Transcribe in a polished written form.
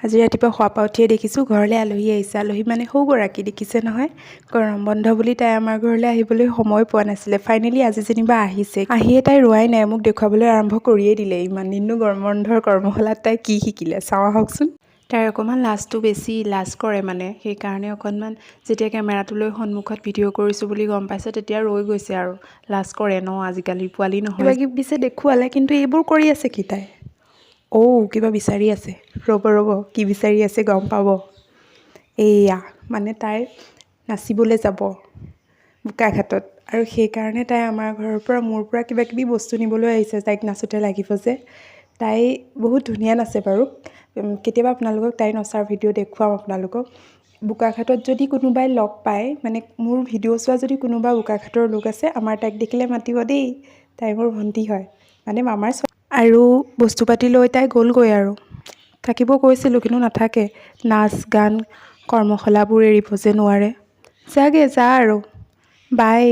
আজি ৰাতিপুৱা শুৱাৰ পৰা উঠিয়ে দেখিছোঁ ঘৰলৈ আলহী আহিছে। আলহী মানে সৌগৰাকী দেখিছে নহয়, গৰম বন্ধ বুলি তাই আমাৰ ঘৰলৈ আহিবলৈ সময় পোৱা নাছিলে। ফাইনেলি আজি যেনিবা আহিছে। আহিয়ে তাই ৰোৱাই নাই, মোক দেখুৱাবলৈ আৰম্ভ কৰিয়ে দিলে। ইমান দিননো গৰম বন্ধৰ কৰ্মশালাত তাই কি শিকিলে চাওঁ আহকচোন। তাইৰ অকণমান লাজটো বেছি, লাজ কৰে মানে, সেইকাৰণে অকণমান যেতিয়া কেমেৰাটোলৈ সন্মুখত ভিডিঅ' কৰিছোঁ বুলি গম পাইছে তেতিয়া ৰৈ গৈছে আৰু। লাজ কৰে ন, আজিকালি পোৱালি নহয়। কিবা কিবি পিছে দেখুৱালে, কিন্তু এইবোৰ কৰি আছে কি তাই? কিবা বিচাৰি আছে। ৰ'ব কি বিচাৰি আছে গম পাব। এইয়া মানে তাই নাচিবলৈ যাব বোকাঘাটত, আৰু সেইকাৰণে তাই আমাৰ ঘৰৰ পৰা মোৰ পৰা কিবা কিবি বস্তু নিবলৈ আহিছে। তাইক নাচোতে লাগিব যে। তাই বহুত ধুনীয়া নাচে বাৰু। কেতিয়াবা আপোনালোকক তাই নচাৰ ভিডিঅ' দেখুৱাম আপোনালোকক। বোকাঘাটত যদি কোনোবাই লগ পায়, মানে মোৰ ভিডিঅ' চোৱা যদি কোনোবা বোকাঘাটৰ লোক আছে, আমাৰ তাইক দেখিলে মাতিব দেই। তাই মোৰ ভণ্টি হয়, মানে মামাৰ ছোৱালী। আৰু বস্তু পাতি লৈ তাই গ'লগৈ আৰু। থাকিব কৈছিলোঁ কিন্তু নাথাকে। নাচ গান কৰ্মশালাবোৰ এৰিব যে নোৱাৰে। যাগে যা আৰু, বাই।